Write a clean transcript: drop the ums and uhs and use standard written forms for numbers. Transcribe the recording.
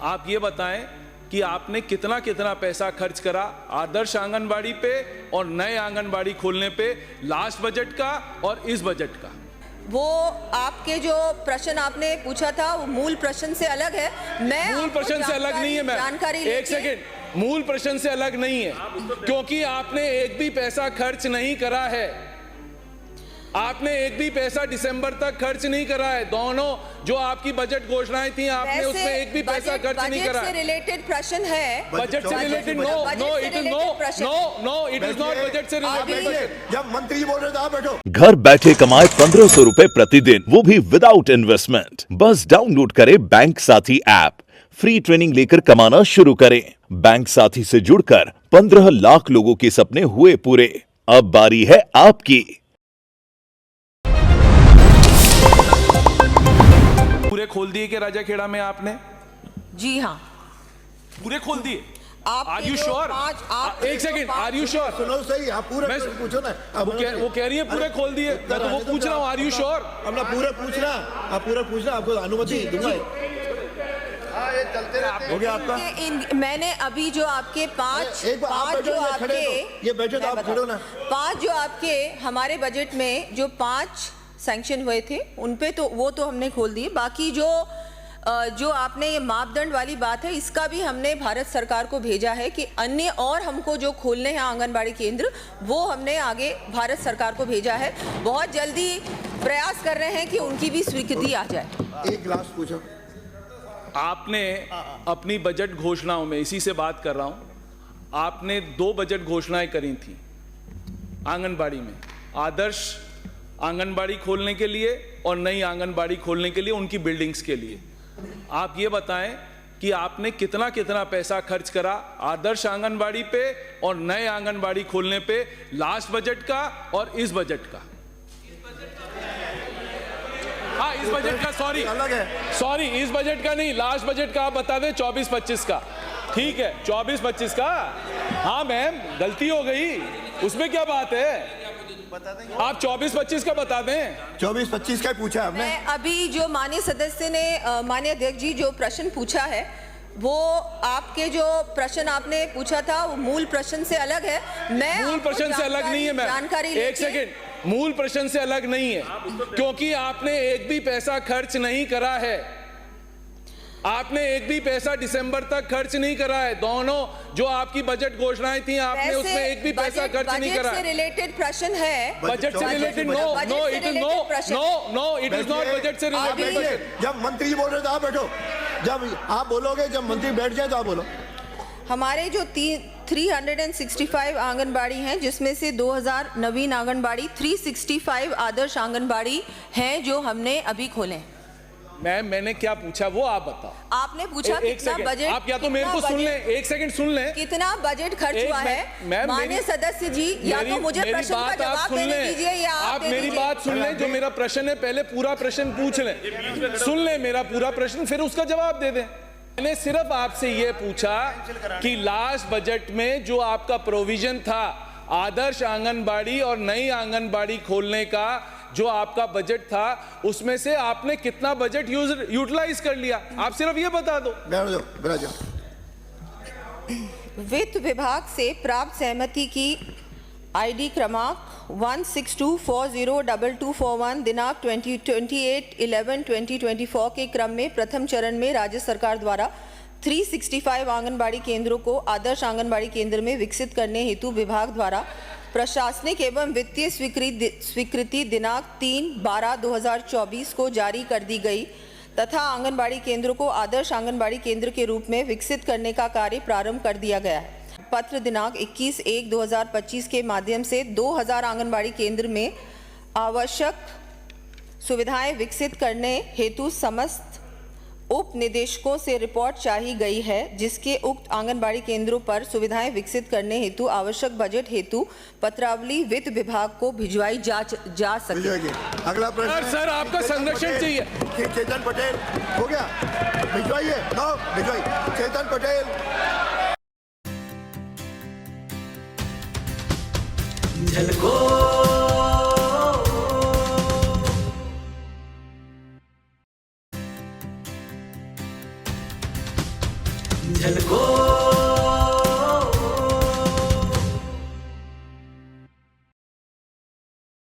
आप ये बताएं कि आपने कितना कितना पैसा खर्च करा आदर्श आंगनबाड़ी पे और नए आंगनबाड़ी खोलने पे, लास्ट बजट का और इस बजट का। वो आपके जो प्रश्न आपने पूछा था वो मूल प्रश्न से अलग है। मैं मूल प्रश्न से अलग नहीं है मैम, जानकारी एक सेकेंड, मूल प्रश्न से अलग नहीं है, क्योंकि आपने एक भी पैसा खर्च नहीं करा है। आपने एक भी पैसा दिसंबर तक खर्च नहीं करा है। दोनों जो आपकी बजट घोषणाएं थी आपने उसमें एक भी पैसा खर्च नहीं करा है। बजट से रिलेटेड प्रश्न है। बजट से related no it is not budget से रिलेटेड। जब मंत्री बोल रहे थे आप बैठो। घर बैठे कमाए 1500 रुपए प्रतिदिन, वो भी विदाउट इन्वेस्टमेंट। बस डाउनलोड करें बैंक साथी ऐप, फ्री ट्रेनिंग लेकर कमाना शुरू करें। बैंक साथी से जुड़कर 15 लाख लोगों के सपने हुए पूरे। अब बारी है आपकी। पूरे खोल दिए कि राजाखेड़ा में आपने? जी हाँ, पूरे खोल दिए। आपके आर यू जो श्योर? पांच- एक सेकंड, आर यू श्योर? सुनो सही, आप पूरे पूछो ना। वो कह रही है पूरे खोल दिए, मैं तो वो पूछ रहा हूँ, आर यू श्योर? अपना पूरे पूछना, आप पूरे पूछना, आपको अनुमति दूंगा। हो गया आपका? मैंने अभी जो आपके पांच एक बार आप जो बैठो, खड़े आपके हो। ये बैठो तो आप खड़े हो ना। पांच जो आपके हमारे बजट में जो 5 सैंक्शन हुए थे उन पे तो वो तो हमने खोल दिए। बाकी जो आपने ये मापदंड वाली बात है इसका भी हमने भारत सरकार को भेजा है कि अन्य और हमको जो खोलने हैं आंगनबाड़ी केंद्र वो हमने आगे भारत सरकार को भेजा है। बहुत जल्दी प्रयास कर रहे हैं कि उनकी भी स्वीकृति आ जाए। एक गिलास पूछो। आपने अपनी बजट घोषणाओं में, इसी से बात कर रहा हूं, आपने 2 बजट घोषणाएं करी थी आंगनबाड़ी में, आदर्श आंगनबाड़ी खोलने के लिए और नई आंगनबाड़ी खोलने के लिए, उनकी बिल्डिंग्स के लिए। आप ये बताएं कि आपने कितना कितना पैसा खर्च करा आदर्श आंगनबाड़ी पे और नए आंगनबाड़ी खोलने पे, लास्ट बजट का और इस बजट का। हाँ, इस बजट का, सॉरी इस बजट का नहीं, लास्ट बजट का आप बता दें, 24-25 का। ठीक है, 24-25 का। हाँ मैम, गलती हो गई, उसमें क्या बात है, आप 24-25 का बता दें। 24-25 का पूछा आपने। मैं अभी जो माननीय सदस्य ने, माननीय अध्यक्ष जी जो प्रश्न पूछा है वो आपके जो प्रश्न आपने पूछा था वो मूल प्रश्न से अलग है। मैं मूल प्रश्न से अलग नहीं है मैम, जानकारी एक सेकेंड, मूल प्रश्न से अलग नहीं है, क्योंकि आपने एक भी पैसा खर्च नहीं करा है। आपने एक भी पैसा दिसंबर तक खर्च नहीं करा है। दोनों जो आपकी बजट घोषणाएं थी आपने उसमें एक भी पैसा खर्च नहीं करा है। बजट से रिलेटेड प्रश्न है। बजट से related no it is not budget से रिलेटेड। जब मंत्री बोल रहे थे आप बैठो। जब आप बोलोगे, जब मंत्री बैठ जाए तो आप बोलो। हमारे जो 365 आंगनबाड़ी हैं जिसमें से 2000 नवीन आंगनबाड़ी, 365 आदर्श आंगनबाड़ी हैं जो हमने अभी खोले। मैंने क्या पूछा वो आप बताओ। आपने पूछा कितना बजट, आप या तो मेरे को सुन लें, एक सेकंड सुन लें, कितना बजट खर्च हुआ है। माननीय सदस्य जी, या तो मुझे प्रश्न का जवाब देने दीजिए या आप मेरी बात सुन लें। जो मेरा प्रश्न है पहले पूरा प्रश्न पूछ लें, सुन लें मेरा पूरा प्रश्न, फिर उसका जवाब दे दें। मैंने सिर्फ आपसे ये पूछा कि लास्ट बजट में जो आपका प्रोविजन था आदर्श आंगनबाड़ी और नई आंगनबाड़ी खोलने का, जो आपका बजट था उसमें से आपने कितना बजट यूटिलाइज कर लिया, आप सिर्फ ये बता दो। वित्त विभाग से प्राप्त सहमति की आईडी क्रमांक 162402241 दिनांक 28/11/2024 के क्रम में प्रथम चरण में राज्य सरकार द्वारा 365 आंगनबाड़ी केंद्रों को आदर्श आंगनबाड़ी केंद्र में विकसित करने हेतु विभाग द्वारा प्रशासनिक एवं वित्तीय स्वीकृति दिनांक 3/12/2024 को जारी कर दी गई तथा आंगनबाड़ी केंद्रों को आदर्श आंगनबाड़ी केंद्र के रूप में विकसित करने का कार्य प्रारंभ कर दिया गया है। पत्र दिनांक 21/1/2025 के माध्यम से 2000 आंगनबाड़ी केंद्र में आवश्यक सुविधाएं विकसित करने हेतु समस्त उप निदेशकों से रिपोर्ट चाही गई है, जिसके उक्त आंगनबाड़ी केंद्रों पर सुविधाएं विकसित करने हेतु आवश्यक बजट हेतु पत्रावली वित्त विभाग को भिजवाई जा सके। अगला प्रश्न सर, आपका संरक्षण चाहिए। चेतन पटेल हो गया, भिजवाइए। भिजवाइए चेतन पटेल। झलको